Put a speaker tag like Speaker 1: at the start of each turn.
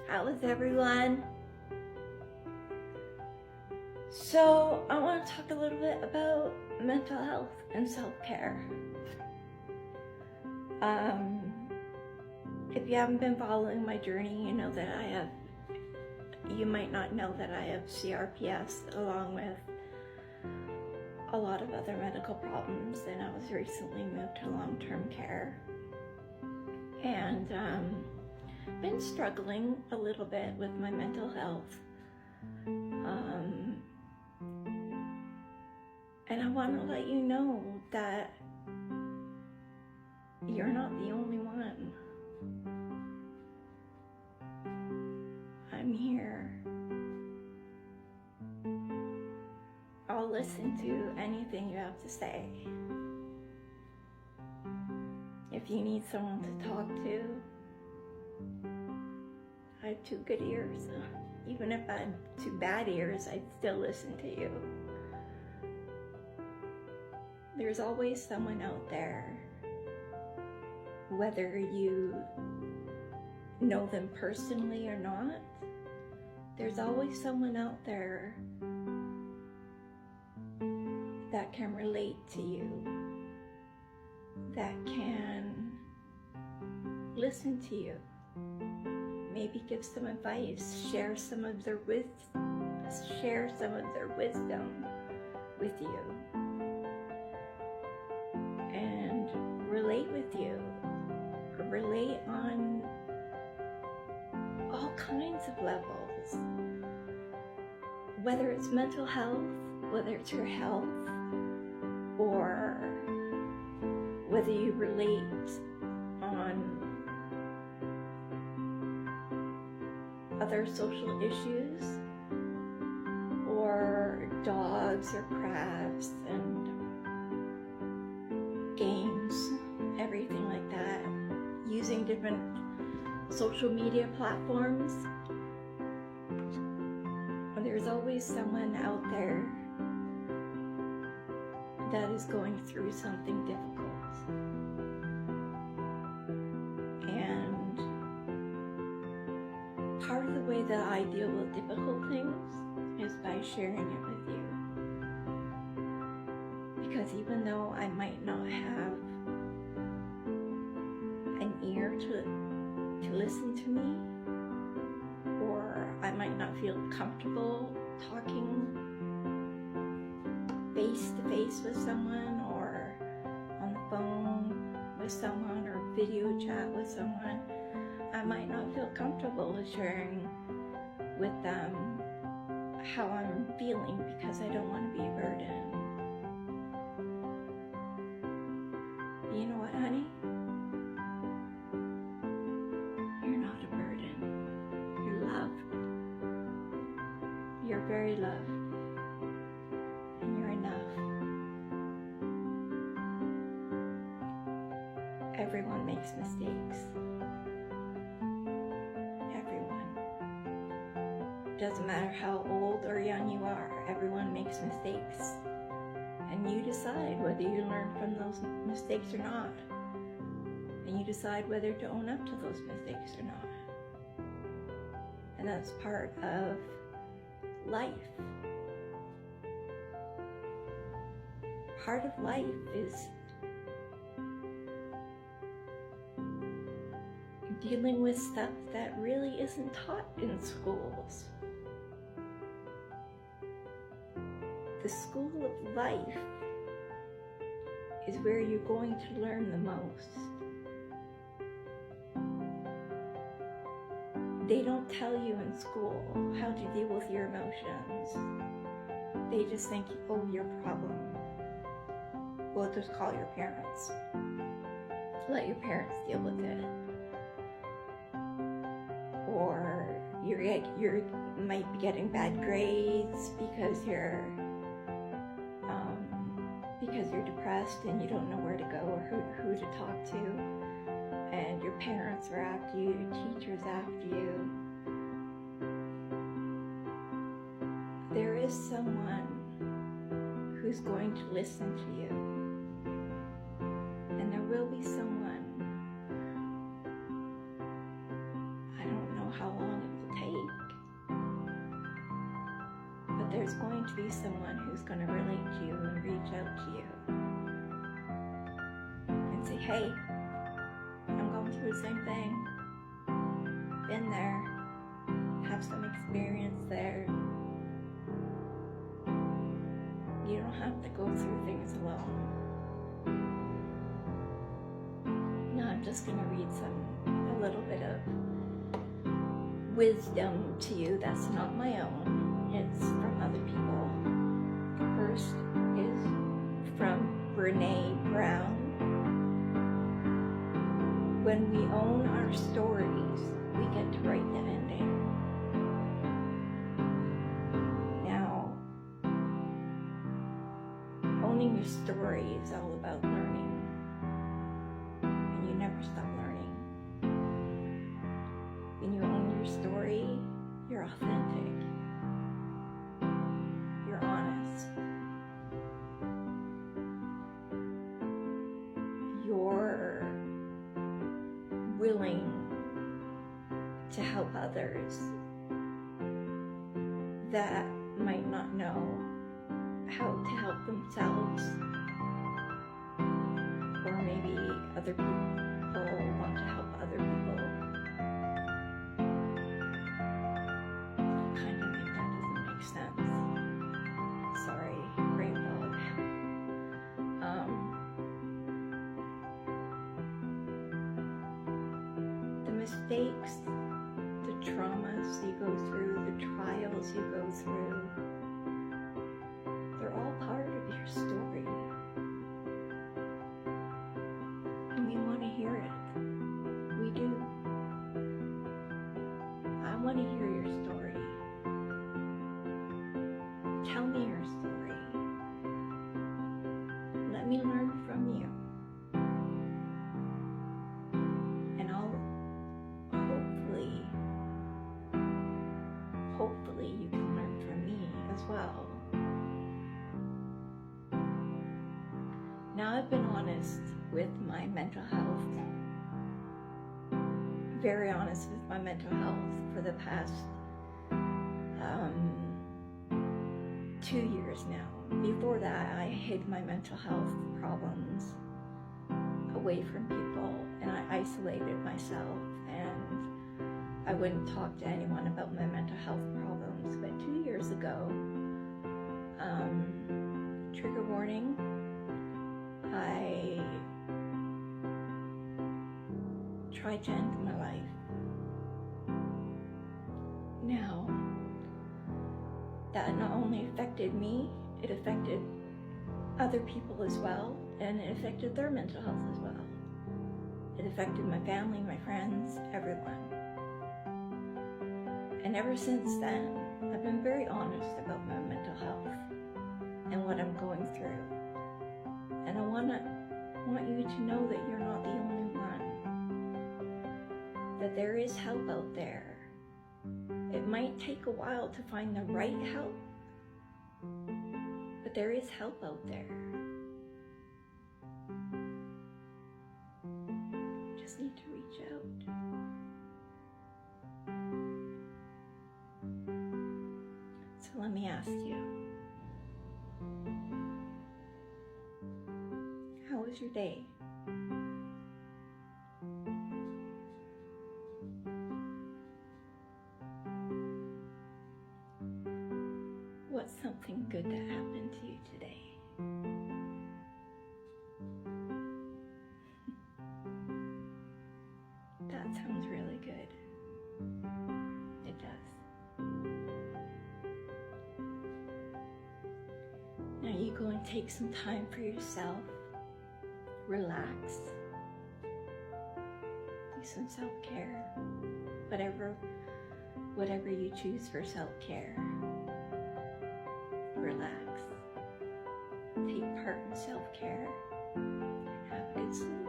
Speaker 1: How is everyone? So I want to talk a little bit about mental health and self-care. If you haven't been following my journey, you might not know that I have CRPS along with a lot of other medical problems, and I was recently moved to long-term care and been struggling a little bit with my mental health. And I want to let you know that you're not the only one. I'm here. I'll listen to anything you have to say. If you need someone to talk to, I have 2 good ears. Even if I had 2 bad ears, I'd still listen to you. There's always someone out there, whether you know them personally or not, there's always someone out there that can relate to you, that can listen to you, maybe give some advice, share some of their wisdom with you, and relate with you, or relate on all kinds of levels, whether it's mental health, whether it's your health, or whether you relate on other social issues, or dogs, or crafts, and games, everything like that, using different social media platforms. There's always someone out there that is going through something difficult. And part of the way that I deal with difficult things is by sharing it with you. Because even though I might not have an ear to listen to me, or I might not feel comfortable talking face to face with someone, or on the phone with someone, or video chat with someone, I might not feel comfortable with sharing with them how I'm feeling, because I don't want to be a burden. You know what, honey? You're not a burden. You're loved. You're very loved. And you're enough. Everyone makes mistakes. Everyone. Doesn't matter how old or young you are, everyone makes mistakes. And you decide whether you learn from those mistakes or not. And you decide whether to own up to those mistakes or not. And that's part of life. Part of life is dealing with stuff that really isn't taught in schools. The school of life is where you're going to learn the most. They don't tell you in school how to deal with your emotions. They just think, oh, your problem. Well, just call your parents. Let your parents deal with it. Or you might be getting bad grades because you're depressed and you don't know where to go or who to talk to, and your parents are after you, your teachers after you. There is someone who's going to listen to you, and there will be someone, I don't know how long it will there's going to be someone who's going to relate to you and reach out to you and say, hey, I'm going through the same thing. Been there. Have some experience there. You don't have to go through things alone. Now I'm just going to read a little bit of wisdom to you that's not my own. It's from other people. First is from Brene Brown. When we own our stories, we get to write the ending. Now, owning your story is all about learning. And you never stop learning. When you own your story, you're authentic. You're honest. You're willing to help others that might not know how to help themselves, or maybe other people want to help other people. I kind of think that doesn't make sense. Sorry, brain fog. The mistakes, the traumas you go through, the trials you go through, they're all part of your story. And we want to hear it. We do. I want to hear your story. Tell me your story. Let me learn from you. And I'll hopefully you can learn from me as well. Now I've been honest with my mental health, very honest with my mental health for the past 2 years now. Before that, I hid my mental health problems away from people, and I isolated myself, and I wouldn't talk to anyone about my mental health problems. But 2 years ago, trigger warning, I tried to end my life. Now, that not only affected me, it affected other people as well, and it affected their mental health as well. It affected my family, my friends, everyone. And ever since then, I've been very honest about my mental health and what I'm going through. And I want you to know that you're not the only one. That there is help out there. It might take a while to find the right help, but there is help out there. Just need to reach out. So let me ask you, how was your day? What's something good that happened to you today? That sounds really good. It does. Now you go and take some time for yourself. Relax. Do some self-care. Whatever you choose for self-care. Relax. Take part in self-care. And have a good sleep.